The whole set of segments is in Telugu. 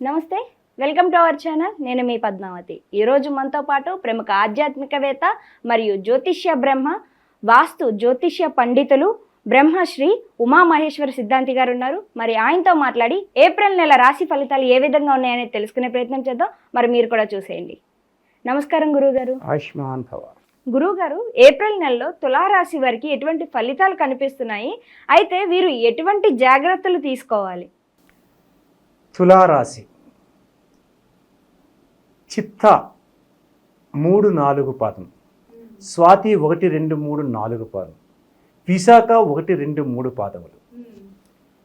నమస్తే, వెల్కమ్ టు అవర్ ఛానల్. నేను మీ పద్మావతి. ఈరోజు మనతో పాటు ప్రముఖ ఆధ్యాత్మికవేత్త మరియు జ్యోతిష్య బ్రహ్మ వాస్తు జ్యోతిష్య పండితులు బ్రహ్మశ్రీ ఉమామహేశ్వర సిద్ధాంతి గారు ఉన్నారు. మరి ఆయనతో మాట్లాడి ఏప్రిల్ నెల రాశి ఫలితాలు ఏ విధంగా ఉన్నాయనేది తెలుసుకునే ప్రయత్నం చేద్దాం. మరి మీరు కూడా చూసేయండి. నమస్కారం గురువుగారు. ఆయుష్మాన్ భవ. గురువుగారు, ఏప్రిల్ నెలలో తులారాశి వారికి ఎటువంటి ఫలితాలు కనిపిస్తున్నాయి, అయితే వీరు ఎటువంటి జాగ్రత్తలు తీసుకోవాలి? తులారాశి చిత్త 3, 4 పాదం, స్వాతి 1, 2, 3, 4 పాదం, విశాఖ 1, 2, 3 పాదములు.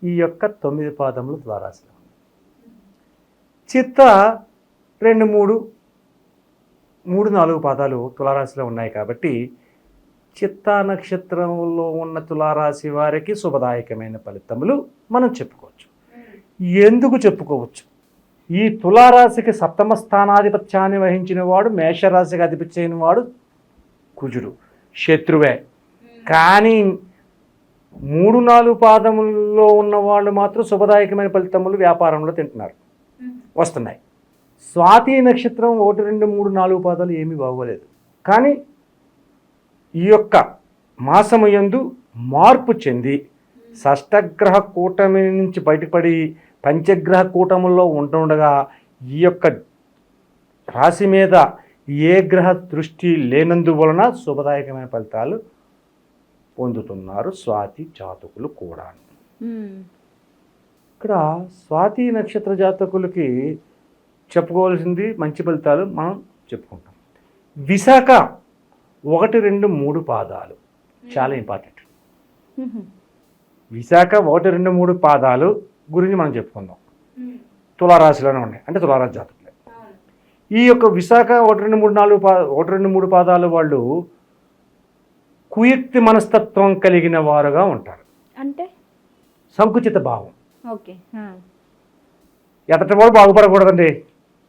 ఈ యొక్క 9 పాదములు తులారాశిలో ఉన్నాయి. చిత్త 2, 3, 4 పాదాలు తులారాశిలో ఉన్నాయి కాబట్టి చిత్తా నక్షత్రంలో ఉన్న తులారాశి వారికి శుభదాయకమైన ఫలితములు మనం చెప్పుకోవచ్చు. ఎందుకు చెప్పుకోవచ్చు? ఈ తులారాశికి సప్తమ స్థానాధిపత్యాన్ని వహించిన వాడు, మేషరాశికి అధిపతి అయిన వాడు కుజుడు, శత్రువే. కానీ 3, 4 పాదముల్లో ఉన్న వాళ్ళు మాత్రం శుభదాయకమైన ఫలితములు వ్యాపారంలో వస్తున్నాయి. స్వాతి నక్షత్రం 1, 2, 3, 4 పాదాలు ఏమీ బాగోలేదు. కానీ ఈ యొక్క మాసము యందు మార్పు చెంది షష్టగ్రహ కూటమి నుంచి బయటపడి పంచగ్రహ కూటముల్లో ఉంటుండగా ఈ యొక్క రాశి మీద ఏ గ్రహ దృష్టి లేనందువలన శుభదాయకమైన ఫలితాలు పొందుతున్నారు స్వాతి జాతకులు కూడా. ఇక్కడ స్వాతి నక్షత్ర జాతకులకి చెప్పుకోవాల్సింది మంచి ఫలితాలు మనం చెప్పుకుంటాం. విశాఖ 1, 2, 3 పాదాలు చాలా ఇంపార్టెంట్. విశాఖ 1, 2, 3 పాదాలు గురించి మనం చెప్పుకుందాం. తులారాశిలోనే ఉన్నాయి, అంటే తులారాశి జాతకులే. ఈ యొక్క విశాఖ 1, 2, 3 పాదాలు వాళ్ళు కుయుక్తి మనస్తత్వం కలిగిన వారుగా ఉంటారు. అంటే సంకుచిత భావం. ఓకే, ఎదటి వాడు బాగుపడకూడదండి,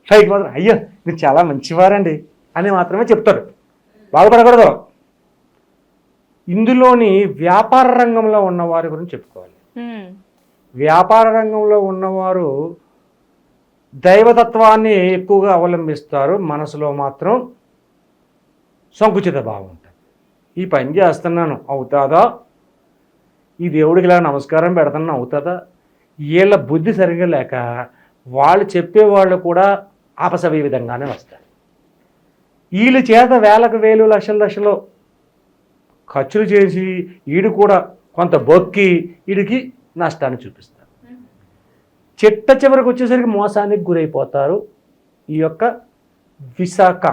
పైకి మాత్రం అయ్యో మీరు చాలా మంచివారండి అని మాత్రమే చెప్తారు, బాగుపడకూడదు. ఇందులోని వ్యాపార రంగంలో ఉన్నవారి గురించి చెప్పుకోవాలి. వ్యాపార రంగంలో ఉన్నవారు దైవతత్వాన్ని ఎక్కువగా అవలంబిస్తారు, మనసులో మాత్రం సంకుచిత భావం ఉంటుంది. ఈ పని చేస్తున్నాను అవుతుందా, ఈ దేవుడికి ఇలా నమస్కారం పెడుతున్నాను అవుతుందా, వీళ్ళ బుద్ధి సరిగ్గా లేక వాళ్ళు చెప్పేవాళ్ళు కూడా ఆపసవి విధంగానే వస్తారు. వీళ్ళ చేత వేలకు వేలు లక్షలు ఖర్చులు చేసి వీడు కూడా కొంత బొక్కి వీడికి నష్టాన్ని చూపిస్తారు. చిట్ట చివరికి వచ్చేసరికి మోసానికి గురైపోతారు. ఈ యొక్క విశాఖ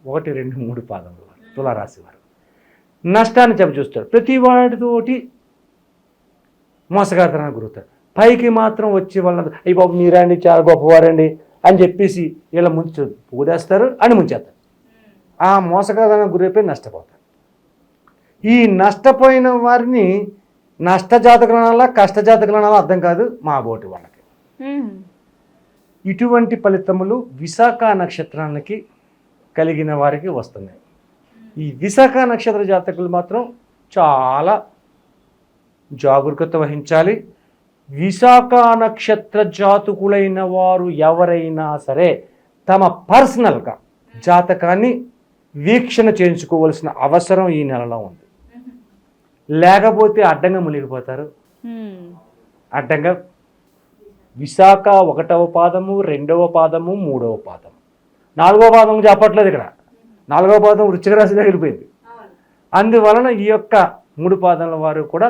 1, 2, 3 పాదముల వారు, తులారాశి వారు నష్టాన్ని చూస్తారు. ప్రతి వాడితోటి మోసగాతనానికి గురవుతారు. పైకి మాత్రం వచ్చి వాళ్ళ అయ్యి బాబు మీరండి చాలా గొప్పవారండి అని చెప్పేసి వీళ్ళ ముందు పూడేస్తారు అని ముంచేస్తారు. ఆ మోసగాతనానికి గురైపోయి నష్టపోతారు. ఈ నష్టపోయిన వారిని నష్టజాతకులు అనాలా కష్టజాతకులు అనాలా అర్థం కాదు మా బోటి వాళ్ళకి. ఇటువంటి ఫలితములు విశాఖ నక్షత్రానికి కలిగిన వారికి వస్తున్నాయి. ఈ విశాఖ నక్షత్ర జాతకులు మాత్రం చాలా జాగరూకత వహించాలి. విశాఖ నక్షత్ర జాతకులైన వారు ఎవరైనా సరే తమ పర్సనల్గా జాతకాన్ని వీక్షణ చేయించుకోవాల్సిన అవసరం ఈ నెలలో ఉంది. లేకపోతే అడ్డంగా మునిగిపోతారు. అడ్డంగా విశాఖ 1వ పాదము, 2వ పాదము, 3వ పాదము, 4వ పాదము చెప్పట్లేదు. ఇక్కడ 4వ పాదం వృశ్చిక రాశిలో వెళ్ళిపోయింది. అందువలన ఈ యొక్క 3 పాదముల వారు కూడా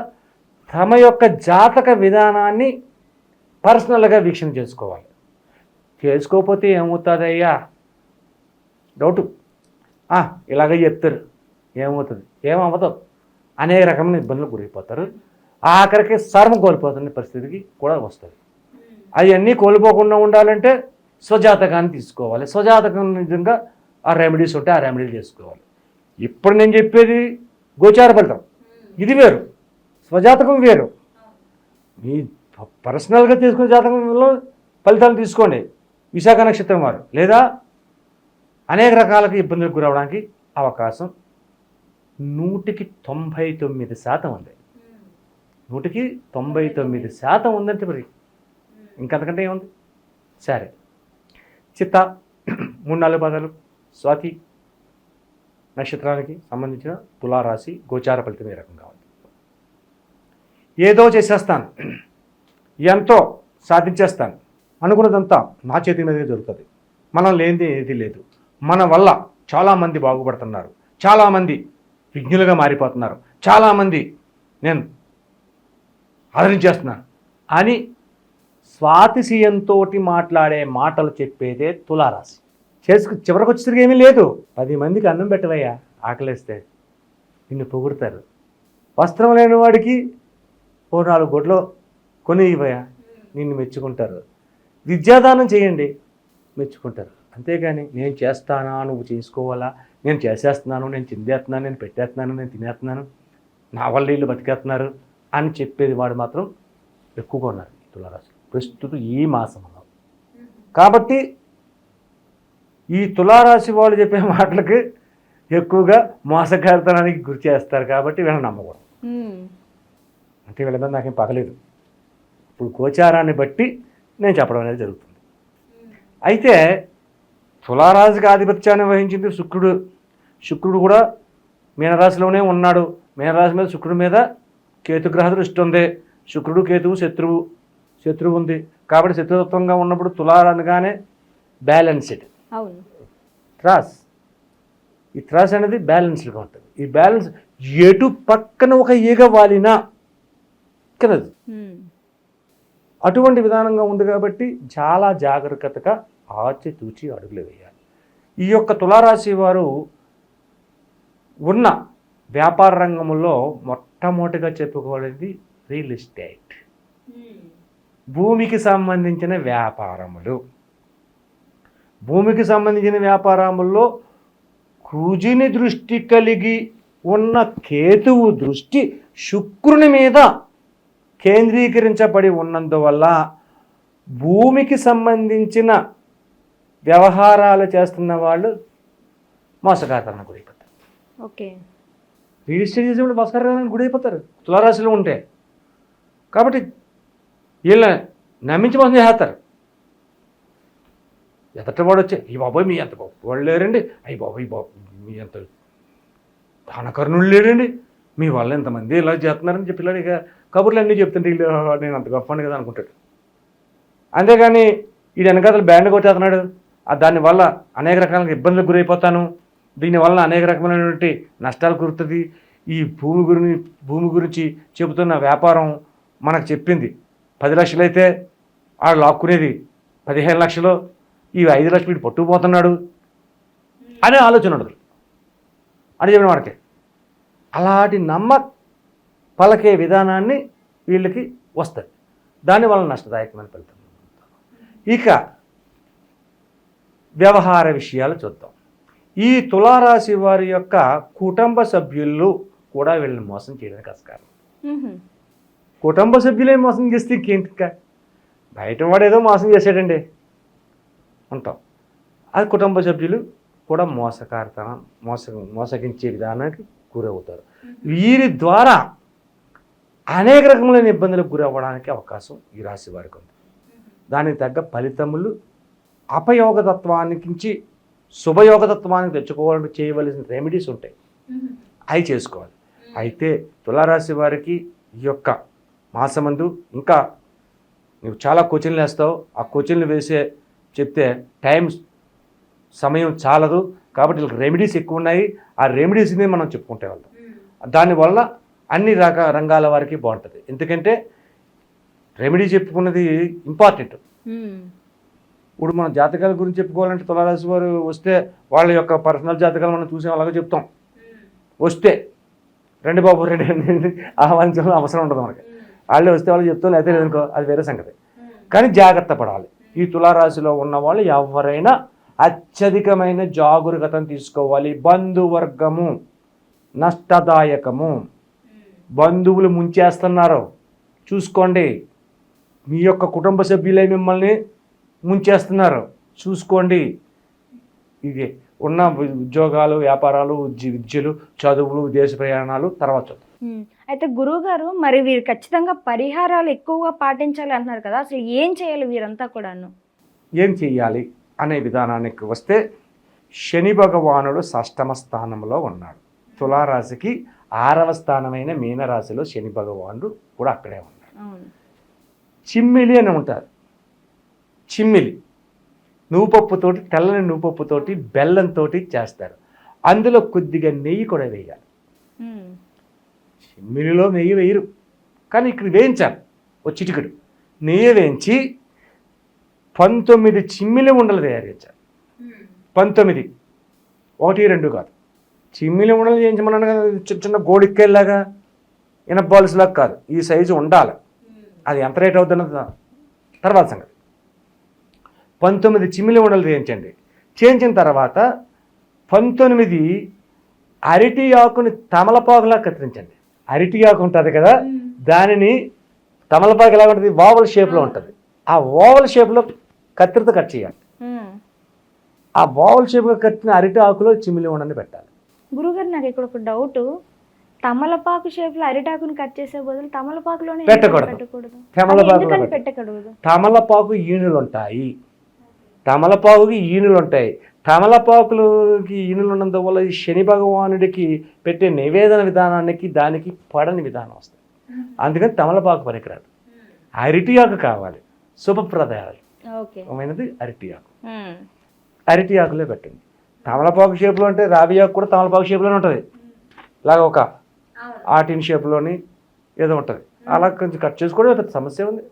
తమ యొక్క జాతక విధానాన్ని పర్సనల్గా వీక్షణ చేసుకోవాలి. చేసుకోకపోతే ఏమవుతుందయ్యా డౌటు, ఇలాగ చెప్తారు ఏమవుతుంది ఏమవ్వదు అనేక రకమైన ఇబ్బందులు గురైపోతారు. ఆఖరికి సర్మ కోల్పోతున్న పరిస్థితికి కూడా వస్తుంది. అవన్నీ కోల్పోకుండా ఉండాలంటే స్వజాతకాన్ని తీసుకోవాలి. స్వజాతకం నిజంగా ఆ రెమెడీస్ ఉంటే ఆ రెమెడీలు చేసుకోవాలి. ఇప్పుడు నేను చెప్పేది గోచార ఫలితం, ఇది వేరు, స్వజాతకం వేరు. మీ పర్సనల్గా తీసుకునే జాతకంలో ఫలితాలు తీసుకోండి విశాఖ నక్షత్రం వారు, లేదా అనేక రకాలకి ఇబ్బందులకు గురవడానికి అవకాశం 199% ఉంది. 199% ఉందంటే మరి ఇంకంతకంటే ఏముంది? సరే, చిత్త 3-4 పదాలు స్వాతి నక్షత్రానికి సంబంధించిన తులారాశి గోచార ఫలితం ఏ రకంగా ఉంది? ఏదో చేసేస్తాను, ఎంతో సాధించేస్తాను, అనుకున్నదంతా నా చేతి మీదే దొరుకుతుంది, మనం లేనిది ఏది లేదు, మన వల్ల చాలామంది బాగుపడుతున్నారు, చాలామంది విజ్ఞులుగా మారిపోతున్నారు, చాలామంది నేను ఆదరించేస్తున్నాను అని స్వాతిశయంతో మాట్లాడే మాటలు చెప్పేదే తులారాశి. చివరికి వచ్చేసరికి ఏమీ లేదు. 10 మందికి అన్నం పెట్టవయ్యా, ఆకలేస్తే నిన్ను పొగుడతారు. వస్త్రం లేని వాడికి 4 గుడ్లు కొని ఇవ్వయా, నిన్ను మెచ్చుకుంటారు. విద్యాదానం చేయండి, మెచ్చుకుంటారు. అంతేగాని నేను చేస్తానా, నువ్వు చేసుకోవాలా, నేను చేసేస్తున్నాను, నేను చిందేస్తున్నాను, నేను పెట్టేస్తున్నాను, నేను తినేస్తున్నాను, నా వల్ల వీళ్ళు బతికేస్తున్నారు అని చెప్పేది వాడు మాత్రం ఎక్కువగా ఉన్నారు ఈ తులారాశి ప్రస్తుతం ఈ మాసంలో. కాబట్టి ఈ తులారాశి వాళ్ళు చెప్పే మాటలకి ఎక్కువగా మోసగారితనానికి గురి చేస్తారు. కాబట్టి వీళ్ళని నమ్మకూడదు. అంటే వీళ్ళ మీద నాకేం పగలేదు. ఇప్పుడు గోచారాన్ని బట్టి నేను చెప్పడం అనేది జరుగుతుంది. అయితే తులారాశికి ఆధిపత్యాన్ని వహించింది శుక్రుడు. శుక్రుడు కూడా మీనరాశిలోనే ఉన్నాడు. మీనరాశి మీద శుక్రుడి మీద కేతుగ్రహ దృష్టి ఉంది. శుక్రుడు కేతువు శత్రువు ఉంది. కాబట్టి శత్రుత్వంగా ఉన్నప్పుడు తులారనగానే బ్యాలెన్స్డ్. అవును. ఈ త్రాస్ అనేది బ్యాలెన్స్డ్గా ఉంటుంది. ఈ బ్యాలెన్స్ ఎటు పక్కన ఒక ఈగ వాలినా కలదు. అటువంటి విధానంగా ఉంది కాబట్టి చాలా జాగ్రత్తగా ఆచితూచి అడుగులు వేయాలి. ఈ యొక్క తులారాశి వారు ఉన్న వ్యాపార రంగంలో మొట్టమొదటిగా చెప్పుకోవడానికి రియల్ ఎస్టేట్, భూమికి సంబంధించిన వ్యాపారములు. భూమికి సంబంధించిన వ్యాపారముల్లో కుజుని దృష్టి కలిగి ఉన్న కేతువు దృష్టి శుక్రుని మీద కేంద్రీకరించబడి ఉన్నందువల్ల భూమికి సంబంధించిన వ్యవహారాలు చేస్తున్న వాళ్ళు మోసగారణ గురైపోతారు. ఓకే. రియల్ ఎస్టేట్ చేసేవాళ్ళు మోసగారణ గురైపోతారు తులారాశిలో ఉంటే. కాబట్టి వీళ్ళని నమ్మించి మోసం చేస్తారు. ఎదటవాడు వచ్చే ఈ బాబాయ్ మీ ఎంత గొప్పవాళ్ళు లేరండి, అయ్యి బాబాయ్ మీ ఎంత ధనకర్ణులు లేరండి, మీ వల్ల ఎంతమంది ఇలా చేస్తున్నారని చెప్పి ఇక కబుర్లు అన్నీ చెప్తుంటే వీళ్ళు నేను అంత గొప్పని కదా అనుకుంటాడు. అంతేగాని వీడు వెనకాతలు బ్యాండ్ కొట్టేస్తున్నాడు, దానివల్ల అనేక రకాల ఇబ్బందులకు గురైపోతాను, దీనివల్ల అనేక రకమైనటువంటి నష్టాలు కురుతుంది, ఈ భూమి గురించి చెబుతున్న వ్యాపారం మనకు చెప్పింది 10 లక్షలు అయితే ఆడు లాక్కునేది 15 లక్షలు, ఈ 5 లక్షలు వీడు పట్టుకుపోతున్నాడు అనే ఆలోచన ఉండదు అని చెప్పిన వాడికి. అలాంటి పలకే విధానాన్ని వీళ్ళకి వస్తుంది. దానివల్ల నష్టదాయకమైన ఫలితం. ఇక వ్యవహార విషయాలు చూద్దాం. ఈ తులారాశి వారి యొక్క కుటుంబ సభ్యులు కూడా వీళ్ళని మోసం చేయడానికి ఆస్కారం. కుటుంబ సభ్యులే మోసం చేస్తే ఇంకేంటి, బయట వాడు ఏదో మోసం చేశాడండి ఉంటాం. అది కుటుంబ సభ్యులు కూడా మోసగించే విధానానికి గురవుతారు. వీరి ద్వారా అనేక రకములైన ఇబ్బందులకు గురవ్వడానికి అవకాశం ఈ రాశి వారికి ఉంది. దానికి తగ్గ ఫలితములు అపయోగతత్వానికి శుభయోగతత్వానికి తెచ్చుకోవాలని చేయవలసిన రెమెడీస్ ఉంటాయి, అవి చేసుకోవాలి. అయితే తులారాశి వారికి ఈ యొక్క మాసమందు ఇంకా నువ్వు చాలా కోచింగ్లు వేస్తావు, ఆ కోచింగ్లు చెప్తే సమయం చాలదు. కాబట్టి వీళ్ళకి రెమెడీస్ ఎక్కువ ఉన్నాయి. ఆ రెమెడీస్ని మనం చెప్పుకుంటే వెళ్తాం. దానివల్ల అన్ని రంగాల వారికి బాగుంటుంది. ఎందుకంటే రెమెడీ చెప్పుకున్నది ఇంపార్టెంట్. ఇప్పుడు మన జాతకాల గురించి చెప్పుకోవాలంటే తులారాశి వారు వస్తే వాళ్ళ యొక్క పర్సనల్ జాతకాలు మనం చూసాం, అలాగే చెప్తాం. వస్తే రండి బాబు రండి ఆహ్వానించడం అవసరం ఉండదు మనకి. వాళ్ళే వస్తే వాళ్ళు చెప్తాం, లేకపోతే లేదనుకో అది వేరే సంగతి. కానీ జాగ్రత్త పడాలి. ఈ తులారాశిలో ఉన్న వాళ్ళు ఎవరైనా అత్యధికమైన జాగరూకతను తీసుకోవాలి. బంధువర్గము నష్టదాయకము, బంధువులు ముంచేస్తున్నారు చూసుకోండి. మీ యొక్క కుటుంబ సభ్యులే మిమ్మల్ని ముంచేస్తున్నారు చూసుకోండి. ఇది ఉన్న ఉద్యోగాలు, వ్యాపారాలు, విద్యలు, చదువులు, విదేశ ప్రయాణాలు తర్వాత. అయితే గురువు గారు, మరి వీరు ఖచ్చితంగా పరిహారాలు ఎక్కువగా పాటించాలి అంటున్నారు కదా, అసలు ఏం చేయాలి వీరంతా కూడాను? ఏం చెయ్యాలి అనే విధానానికి వస్తే శని భగవానుడు షష్టమ స్థానంలో ఉన్నాడు. తులారాశికి 6వ స్థానమైన మీనరాశిలో శని భగవానుడు కూడా అక్కడే ఉన్నాడు. చిమ్మిలి అని ఉంటారు. చిమ్మిలి నువ్వుపప్పుతోటి, తెల్లని నువ్వుపప్పుతోటి, బెల్లంతో చేస్తారు. అందులో కొద్దిగా నెయ్యి కూడా వేయాలి. చిమ్మిలిలో నెయ్యి వేయరు, కానీ ఇక్కడ వేయించాలి. ఓ చిటికెడు నెయ్యి వేయించి 19 చిమ్మిలి ఉండలు తయారు చేశారు. 19, 1, 2 కాదు. చిమ్మిలి ఉండలు చేయించమన్నాను కదా, చిన్న చిన్న గోడిక్కేలాగా ఇనప బాల్స్లాగా కాదు, ఈ సైజు ఉండాలి. అది ఎంత రేట్ అవుతున్నది తర్వాత సంగతి. 19 చిమ్మిలి ఉండలు చేయించండి. చేయించిన తర్వాత 19 అరటి ఆకుని తమలపాకులా కత్తిరించండి. అరటి ఆకు ఉంటుంది కదా, దానిని తమలపాకు ఎలా ఉంటుంది, ఓవల్ షేప్లో ఉంటుంది. ఆ ఓవల్ షేప్లో కత్తిరితో కట్ చేయాలి. ఆ ఓవల్ షేప్గా కట్టిన అరటి ఆకులో చిమ్మిలి ఉండని పెట్టాలి. గురుగారు, నాకు ఇక్కడ ఒక డౌట్. తమలపాకు షేప్ లో అరిటాకుని కట్ చేసే బదులు తమలపాకులోనే పెట్టకూడదు. పెట్టకూడదు. తమలపాకు ఈనులు ఉంటాయి. తమలపాకుకి ఈనులు ఉంటాయి. తమలపాకులకి ఈనులు ఉన్నందువల్ల ఈ శని భగవానుడికి పెట్టే నివేదన విధానానికి దానికి పడని విధానం వస్తుంది. అందుకని తమలపాకు పనికిరాదు. అరటి ఆకు కావాలి. శుభప్రదాయమైనది అరటి ఆకు. అరటి ఆకులో పెట్టండి. తమలపాకు షేప్లో అంటే రావి ఆకు కూడా తమలపాకు షేప్లోనే ఉంటుంది. ఇలాగ ఒక ఆటిన్ షేప్లోని ఏదో ఉంటుంది. అలా కొంచెం కట్ చేసుకోవడం పెద్ద సమస్య ఉంది.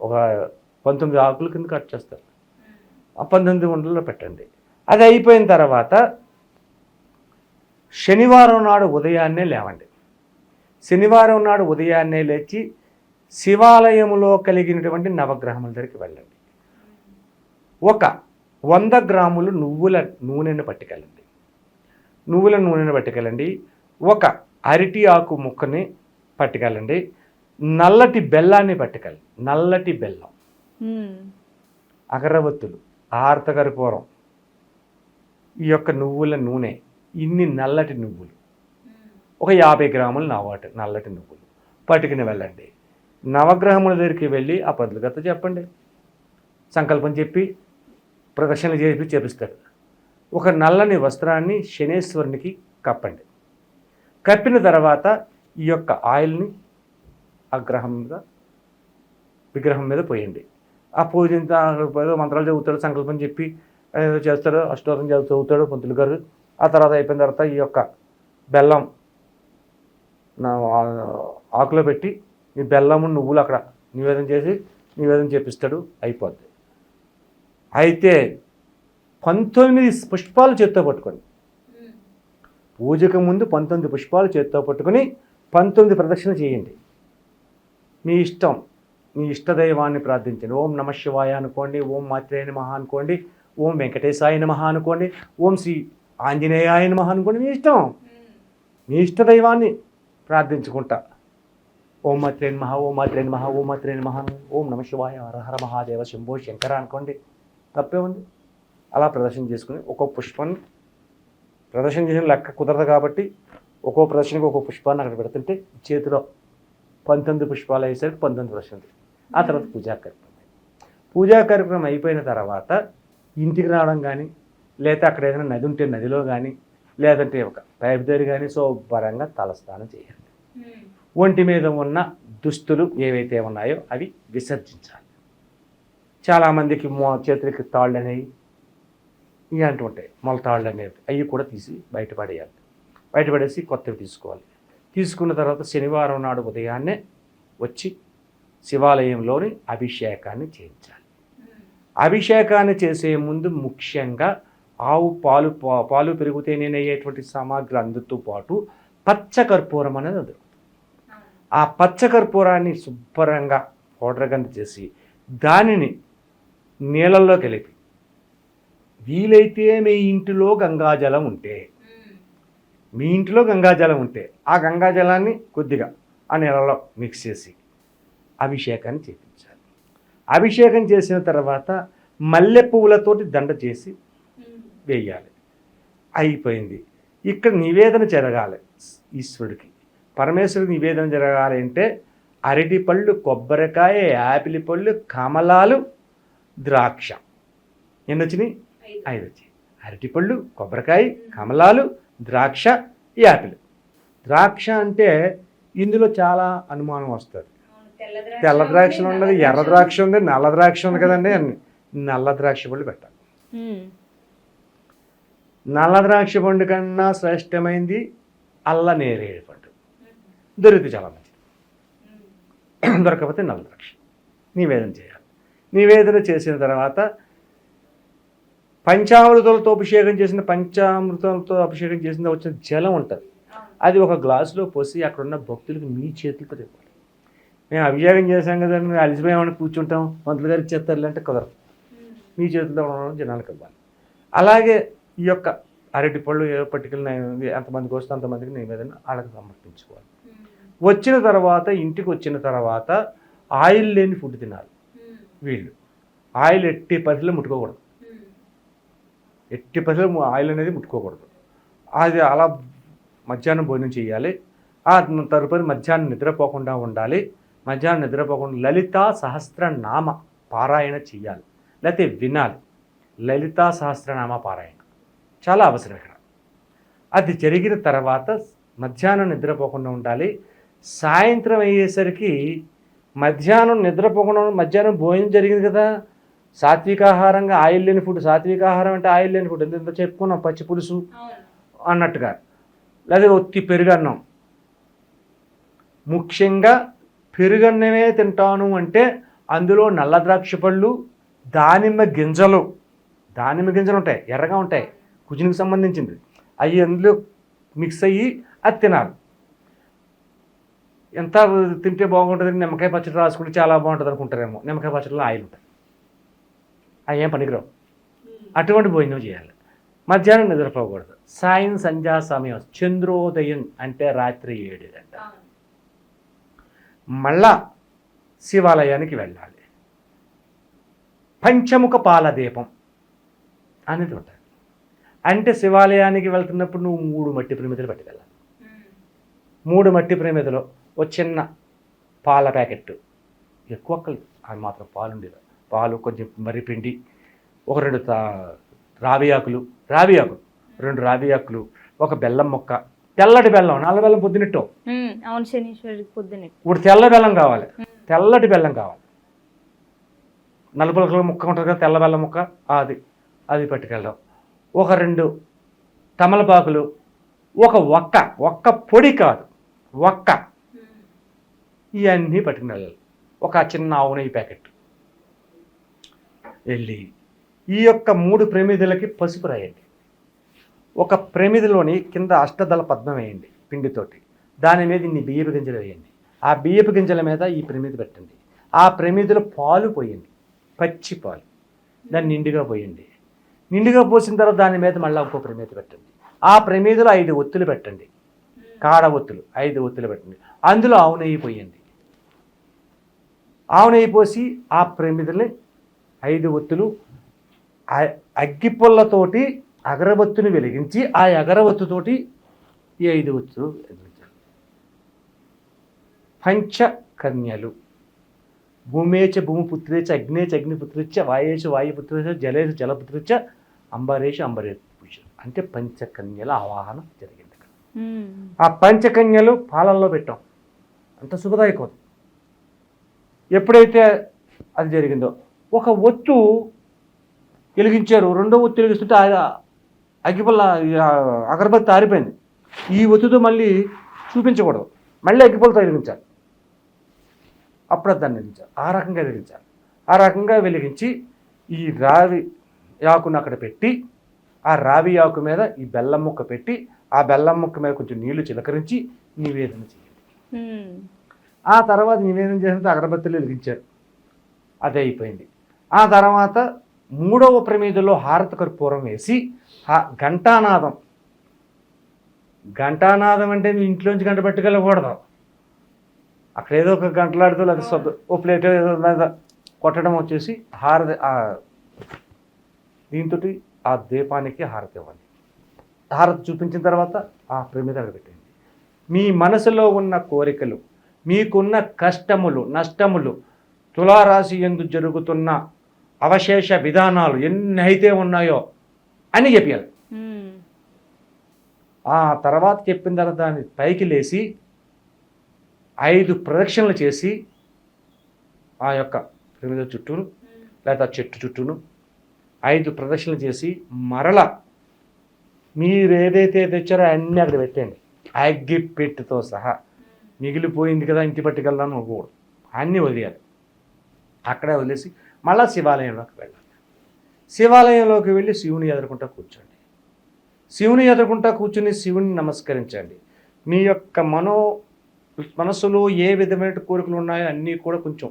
ఒక 19 ఆకుల కింద కట్ చేస్తారు. ఆ 19 ఉండల్లో పెట్టండి. అది అయిపోయిన తర్వాత శనివారం నాడు ఉదయాన్నే లేవండి. శనివారం నాడు ఉదయాన్నే లేచి శివాలయంలో కలిగినటువంటి నవగ్రహముల దగ్గరికి వెళ్ళండి. ఒక 100 గ్రాములు నువ్వుల నూనెను పట్టుకెళ్ళండి. ఒక అరటి ఆకు ముక్కని పట్టుకెళ్ళండి. నల్లటి బెల్లాన్ని పట్టుకెళ్ళండి. నల్లటి బెల్లం, అగరవత్తులు, ఆర్తకర్పూరం, ఈ యొక్క నువ్వుల నూనె, ఇన్ని నల్లటి నువ్వులు, ఒక 50 గ్రాములు నల్లటి నువ్వులు పట్టుకుని వెళ్ళండి. నవగ్రహముల దగ్గరికి వెళ్ళి ఆ పదులుగత చెప్పండి. సంకల్పం చెప్పి ప్రదక్షిణలు చేపిస్తాడు. ఒక నల్లని వస్త్రాన్ని శనేశ్వరునికి కప్పండి. కప్పిన తర్వాత ఈ యొక్క ఆయిల్ని ఆ విగ్రహం మీద పోయండి. ఆ పూజింత మంత్రాలు చదువుతాడు, సంకల్పం చెప్పి ఏదో చేస్తాడు, అష్టోత్తరం చదువుతాడు పంతులు గారు. ఆ తర్వాత అయిపోయిన తర్వాత ఈ యొక్క బెల్లం ఆకులో పెట్టి ఈ బెల్లము నువ్వులు అక్కడ నివేదన చేపిస్తాడు. అయిపోద్ది. అయితే 19 పుష్పాలు చేత్తో పట్టుకొని, పూజకు ముందు 19 పుష్పాలు చేత్తో పట్టుకొని 19 ప్రదక్షిణ చేయండి. మీ ఇష్టం, మీ ఇష్టదైవాన్ని ప్రార్థించండి. ఓం నమ శివాయ అనుకోండి, ఓం మాత్రేయ నమః అనుకోండి, ఓం వెంకటేశాయ నమః అనుకోండి, ఓం శ్రీ ఆంజనేయాయ నమః అనుకోండి. మీ ఇష్టం, మీ ఇష్టదైవాన్ని ప్రార్థించుకుంటా ఓం మాత్రేయ నమః, ఓం మాత్రేయ నమః, ఓం మాత్రేయ నమః, ఓం నమ శివాయ, హరహర మహాదేవ, శంభో శంకర అనుకోండి. తప్పే ఉంది. అలా ప్రదర్శన చేసుకుని ఒక్కో పుష్పాన్ని ప్రదర్శన చేసిన లెక్క కుదరదు కాబట్టి ఒక్కో ప్రదర్శనకి ఒక్కో పుష్పాన్ని అక్కడ పెడుతుంటే చేతిలో 19 పుష్పాలు అయ్యేసరికి 19 ప్రదర్శనలు. ఆ తర్వాత పూజా కార్యక్రమం అయిపోయిన తర్వాత ఇంటికి రావడం కానీ, లేదా అక్కడ ఏదైనా నది ఉంటే నదిలో కానీ, లేదంటే ఒక పైపు దగ్గర కానీ శుభ్రంగా తలస్నానం చేయాలి. ఒంటి మీద ఉన్న దుస్తులు ఏవైతే ఉన్నాయో అవి విసర్జించాలి. చాలామందికి చేతులకి తాళ్ళు అనేవి ఇలాంటివి ఉంటాయి, మొలతాళ్ళు అనేవి, అవి కూడా తీసి బయటపడేసి కొత్తవి తీసుకోవాలి. తీసుకున్న తర్వాత శనివారం నాడు ఉదయాన్నే వచ్చి శివాలయంలోని అభిషేకాన్ని చేయించాలి. అభిషేకాన్ని చేసే ముందు ముఖ్యంగా ఆవు పాలు పెరుగు తేనెయ్యేటువంటి సామాగ్రి అందుతో పాటు పచ్చకర్పూరం అనేది దొరుకుతుంది. ఆ పచ్చకర్పూరాన్ని శుభ్రంగా పౌడర్ కింద చేసి దానిని నీళ్ళల్లో కలిపి, వీలైతే మీ ఇంటిలో గంగాజలం ఉంటే ఆ గంగాజలాన్ని కొద్దిగా ఆ నీళ్ళలో మిక్స్ చేసి అభిషేకాన్ని చేయించాలి. అభిషేకం చేసిన తర్వాత మల్లె పువ్వులతోటి దండ చేసి వేయాలి. అయిపోయింది. ఇక్కడ నివేదన జరగాలి. ఈశ్వరుడికి, పరమేశ్వరుడికి నివేదన జరగాలి అంటే అరటి పళ్ళు, కొబ్బరికాయ, యాపిల్ పళ్ళు, కమలాలు, ద్రాక్ష ఎన్ని వచ్చినాయి? 5 వచ్చాయి. అరటిపళ్ళు, కొబ్బరికాయ, కమలాలు, ద్రాక్ష, యాపిల్. ద్రాక్ష అంటే ఇందులో చాలా అనుమానం వస్తుంది. తెల్ల ద్రాక్ష ఉన్నది, ఎర్ర ద్రాక్ష ఉంది, నల్ల ద్రాక్ష ఉంది కదండి. నల్ల ద్రాక్ష పళ్ళు పెట్టాలి. నల్ల ద్రాక్ష పండు కన్నా శ్రేష్టమైంది అల్ల నేరేడు పండు. దొరికితే చాలా మంచిది. దొరకకపోతే నల్ల ద్రాక్ష నివేదన చేయాలి. నివేదన చేసిన తర్వాత పంచామృతాలతో అభిషేకం చేసిన వచ్చిన జలం ఉంటుంది. అది ఒక గ్లాసులో పోసి అక్కడ ఉన్న భక్తులకు మీ చేతులతో ఇవ్వాలి. మేము అభిషేకం చేసాం కదండి, మేము అలసిపోయామని కూర్చుంటాం, మంత్రులు గారు ఇచ్చేస్తారు అంటే కుదరదు. మీ చేతుల్లో ఉండడం జనాలకు ఇవ్వాలి. అలాగే ఈ యొక్క అరటిపళ్ళు ఏ పట్టుకెళ్ళి ఎంతమందికి వస్తే అంతమందికి నివేదన వాళ్ళకి సమర్పించుకోవాలి. వచ్చిన తర్వాత ఇంటికి వచ్చిన తర్వాత ఆయిల్ లేని ఫుడ్ తినాలి. వీళ్ళు ఆయిల్ ఎట్టి పరిస్థితుల్లో ముట్టుకోకూడదు. ఎట్టి పరిస్థితుల్లో ఆయిల్ అనేది ముట్టుకోకూడదు. అది అలా మధ్యాహ్నం భోజనం చేయాలి. ఆ తదుపరి మధ్యాహ్నం నిద్రపోకుండా ఉండాలి. మధ్యాహ్నం నిద్రపోకుండా లలితా సహస్రనామ పారాయణ చేయాలి, లేకపోతే వినాలి. లలితా సహస్రనామ పారాయణ చాలా అవసరం ఇక్కడ. అది జరిగిన తర్వాత మధ్యాహ్నం నిద్రపోకుండా ఉండాలి. సాయంత్రం అయ్యేసరికి మధ్యాహ్నం నిద్రపోకుండా మధ్యాహ్నం భోజనం జరిగింది కదా, సాత్వికాహారంగా ఆయిల్ లేని ఫుడ్. సాత్వికాహారం అంటే ఆయిల్ లేని ఫుడ్ ఎంత చెప్పుకున్నాం, పచ్చి పులుసు అన్నట్టుగా, లేదా ఒత్తి పెరుగన్నం. ముఖ్యంగా పెరుగన్నమే తింటాను అంటే అందులో నల్ల ద్రాక్ష పళ్ళు, దానిమ్మ గింజలు ఉంటాయి, ఎర్రగా ఉంటాయి, కుజినికి సంబంధించింది. అవి అందులో మిక్స్ అయ్యి అది తినాలి. ఎంత తింటే బాగుంటుంది, నిమ్మకాయ పచ్చడి రాసుకుంటే చాలా బాగుంటుంది అనుకుంటారేమో. నిమ్మకాయ పచ్చడిలో ఆయిల్ ఉంటుంది, అవి ఏం పనికిరావు. అటువంటి భోజనం చేయాలి. మధ్యాహ్నం నిద్రపోకూడదు. సంధ్యా సమయం చంద్రోదయం అంటే రాత్రి 7 గంటలు. మళ్ళా శివాలయానికి వెళ్ళాలి. పంచముఖ పాల దీపం అనేది ఉంటుంది. అంటే శివాలయానికి వెళ్తున్నప్పుడు నువ్వు 3 మట్టి ప్రమిదలు పట్టుకెళ్ళాలి. 3 మట్టి ప్రమిదలో ఒక చిన్న పాల ప్యాకెట్, ఎక్కువ అది మాత్రం పాలు ఉండేది, పాలు కొంచెం మర్రిపిండి, ఒక 2 రావి ఆకులు, 2 రావి ఆకులు, ఒక బెల్లం మొక్క, తెల్లటి బెల్లం, నల్ల బెల్లం పొద్దునెట్టు. అవును శనీశ్వరికి పొద్దునెట్టు. ఇప్పుడు తెల్ల బెల్లం కావాలి, తెల్లటి బెల్లం కావాలి. నలుపుల ముక్క ఉంటుంది కదా, తెల్ల బెల్లం ముక్క, అది పట్టుకెళ్ళడం. ఒక 2 తమలపాకులు, ఒక ఒక్క పొడి కాదు, ఇవన్నీ పట్టుకుని వెళ్ళాలి. ఒక చిన్న ఆవు నెయ్యి ప్యాకెట్ వెళ్ళి ఈ యొక్క 3 ప్రమిదలకి పసుపు రాయండి. ఒక ప్రమిదిలోని కింద అష్టదళ పద్మం వేయండి పిండితోటి. దాని మీద ఇన్ని బియ్యపు గింజలు వేయండి. ఆ బియ్యపు గింజల మీద ఈ ప్రమిది పెట్టండి. ఆ ప్రమిదిలో పాలు పోయండి, పచ్చి పాలు. దాన్ని నిండుగా పోయండి. నిండుగా పోసిన తర్వాత దాని మీద మళ్ళీ ఇంకో ప్రమిది పెట్టండి. ఆ ప్రమిదిలో 5 ఒత్తులు పెట్టండి, కాడ ఒత్తులు 5 ఒత్తులు పెట్టండి. అందులో ఆవు నెయ్యి పోయండి. ఆవు నెయ్యి పోసి ఆ ప్రమిదిని 5 ఒత్తులు అగ్గిపుల్లతోటి అగరబత్తుని వెలిగించి ఆ అగరబత్తుతోటి ఈ 5 ఒత్తులు వెలిగించాలి. పంచకన్యలు భూమేచ భూమిపుత్రేచ అగ్నేచ అగ్నిపుత్రేచ వాయేచ వాయుపుత్రేచ జలేచ జలపుత్రేచ అంబరేచ అంబరేపుష అంటే పంచకన్యల ఆవాహన జరిగింది. ఆ పంచకన్యలు పాలల్లో పెట్టాం, అంత శుభదాయకం. ఎప్పుడైతే అది జరిగిందో ఒక ఒత్తు వెలిగించారు, 2వ ఒత్తు వెలిగిస్తుంటే అగ్గిపుల్ల అగరబత్తి ఆరిపోయింది. ఈ ఒత్తుతో మళ్ళీ చూపించకూడదు, మళ్ళీ అగ్గిపుల్లతో వెలిగించాలి. అప్పుడు దాన్ని వెలిగించాలి. ఆ రకంగా వెలిగించి ఈ రావి ఆకును అక్కడ పెట్టి, ఆ రావి ఆకు మీద ఈ బెల్లం ముక్క పెట్టి, ఆ బెల్లం ముక్క మీద కొంచెం నీళ్లు చిలకరించి నివేదన చేయండి. ఆ తర్వాత నివేదన చేసిన అగరబత్తులు వెలిగించారు, అదే అయిపోయింది. ఆ తర్వాత 3వ ప్రమిదలో హారత కర్పూరం వేసి ఘంటానాదం అంటే మీ ఇంట్లోంచి గంట పట్టుకెళ్ళకూడదు. అక్కడ ఏదో ఒక గంటలాడుతూ లేదా ఓ ప్లేట్ ఏదో కొట్టడం వచ్చేసి దీంతో ఆ దీపానికి హారతి ఇవ్వండి. హారతి చూపించిన తర్వాత ఆ ప్రమిద అక్కడ పెట్టండి. మీ మనసులో ఉన్న కోరికలు, మీకున్న కష్టములు, నష్టములు, తులారాశి యందు జరుగుతున్న అవశేష విధానాలు ఎన్ని అయితే ఉన్నాయో అని చెప్పాలి. ఆ తర్వాత చెప్పిన తర్వాత దాన్ని పైకి లేచి 5 ప్రదక్షిణలు చేసి ఆ యొక్క పిరమిడ్ చుట్టూను లేదా చెట్టు చుట్టూను 5 ప్రదక్షిణలు చేసి మరల మీరు ఏదైతే తెచ్చారో అన్నీ అక్కడ పెట్టండి, అగ్గిపెట్టుతో సహా. మిగిలిపోయింది కదా ఇంటి పట్టుకెళ్దాం అనుకోకూడదు, అన్నీ వదిలేయాలి. అక్కడే వదిలేసి మళ్ళీ శివాలయంలోకి వెళ్ళాలి. శివాలయంలోకి వెళ్ళి శివుని ఎదుర్కొంటా కూర్చోండి. శివుని ఎదుర్కొంటా కూర్చుని శివుని నమస్కరించండి. మీ యొక్క మనసులో ఏ విధమైన కోరికలు ఉన్నాయో అన్నీ కూడా కొంచెం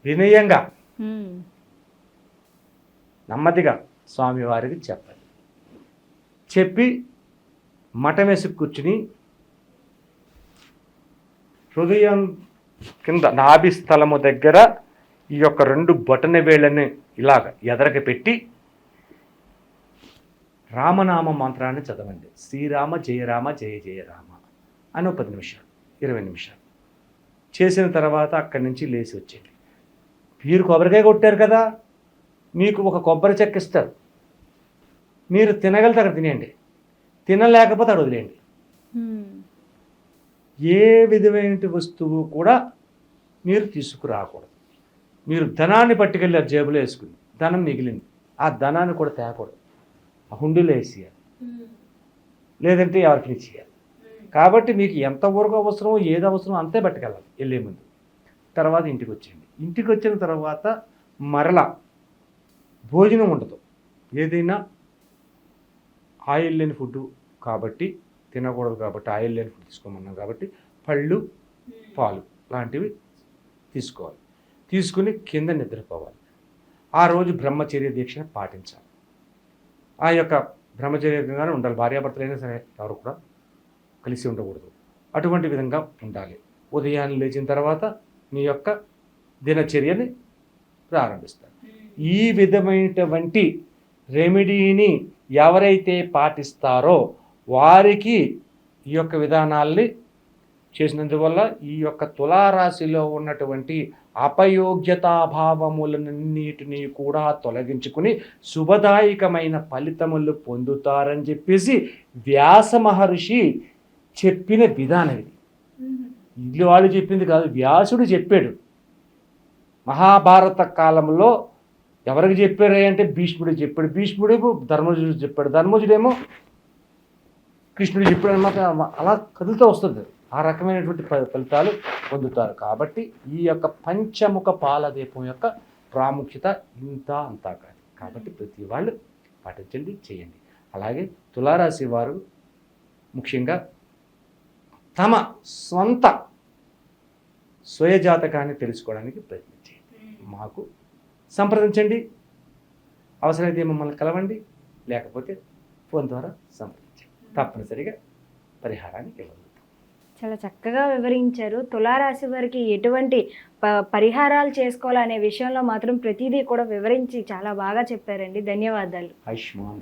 వినయంగా నెమ్మదిగా స్వామివారికి చెప్పండి. చెప్పి మఠం వేసి కూర్చుని హృదయం కింద నాభి స్థలము దగ్గర ఈ యొక్క 2 బొటన వేళ్ళని ఇలాగ ఎదరకి పెట్టి రామనామ మంత్రాన్ని చదవండి. శ్రీరామ జయ రామ జయ జయ రామ అని 10 నిమిషాలు 20 నిమిషాలు చేసిన తర్వాత అక్కడి నుంచి లేచి వచ్చేయండి. మీరు కొబ్బరికాయ కొట్టారు కదా, మీకు ఒక కొబ్బరి చెక్క ఇస్తారు. మీరు తినగలితే అక్కడ తినేయండి, తినలేకపోతే అక్కడ వదిలేయండి. ఏ విధమైన వస్తువు కూడా మీరు తీసుకురాకూడదు. మీరు ధనాన్ని పట్టుకెళ్ళి జేబులో వేసుకుని ధనం మిగిలింది, ఆ ధనాన్ని కూడా తేకూడదు. ఆ హుండీలో వేసేయాలి, లేదంటే ఎవరికి ఇచ్చేయాలి. కాబట్టి మీకు ఎంతవరకు అవసరమో ఏది అవసరమో అంతే పట్టుకెళ్ళాలి వెళ్ళే ముందు. తర్వాత ఇంటికి వచ్చేయండి. ఇంటికి వచ్చిన తర్వాత మరలా భోజనం ఉండదు. ఏదైనా ఆయిల్ లేని ఫుడ్ కాబట్టి తినకూడదు, కాబట్టి ఆయిల్ లేని ఫుడ్ తీసుకోమన్నాం కాబట్టి పళ్ళు పాలు లాంటివి తీసుకోవాలి. తీసుకుని కింద నిద్రపోవాలి. ఆ రోజు బ్రహ్మచర్య దీక్షను పాటించాలి. ఆ యొక్క బ్రహ్మచర్యంగానే ఉండాలి. భార్యాభర్తలైనా సరే ఎవరు కూడా కలిసి ఉండకూడదు. అటువంటి విధంగా ఉండాలి. ఉదయాన్నే లేచిన తర్వాత మీ యొక్క దినచర్యని ప్రారంభిస్తారు. ఈ విధమైనటువంటి రెమెడీని ఎవరైతే పాటిస్తారో వారికి ఈ యొక్క విధానాల్ని చేసినందువల్ల ఈ యొక్క తులారాశిలో ఉన్నటువంటి అపయోగ్యతాభావములన్నిటినీ కూడా తొలగించుకుని శుభదాయకమైన ఫలితములు పొందుతారని చెప్పేసి వ్యాస మహర్షి చెప్పిన విధానం ఇది. ఇది వాళ్ళు చెప్పింది కాదు, వ్యాసుడు చెప్పాడు. మహాభారత కాలంలో ఎవరికి చెప్పారు అంటే భీష్ముడికి చెప్పాడు. భీష్ముడేమో ధర్మజుడు చెప్పాడు, ధర్మజుడేమో కృష్ణుడు చెప్పాడు అన్నమాట. అలా కదులుతూ వస్తుంది. ఆ రకమైనటువంటి ఫలితాలు పొందుతారు. కాబట్టి ఈ యొక్క పంచముఖ పాలదీపం యొక్క ప్రాముఖ్యత ఇంత అంతా కాదు. కాబట్టి ప్రతి వాళ్ళు పాటించండి, చేయండి. అలాగే తులారాశి వారు ముఖ్యంగా తమ స్వంత స్వయజాతకాన్ని తెలుసుకోవడానికి ప్రయత్నించండి. మాకు సంప్రదించండి. అవసరమైతే మమ్మల్ని కలవండి, లేకపోతే ఫోన్ ద్వారా సంప్రదించండి. తప్పనిసరిగా పరిహారానికి ఇవ్వగలుగుతాం. చాలా చక్కగా వివరించారు. తులారాశి వారికి ఎటువంటి పరిహారాలు చేసుకోవాలనే విషయంలో మాత్రం ప్రతిదీ కూడా వివరించి చాలా బాగా చెప్పారండి. ధన్యవాదాలు. ఆయుష్మాన్.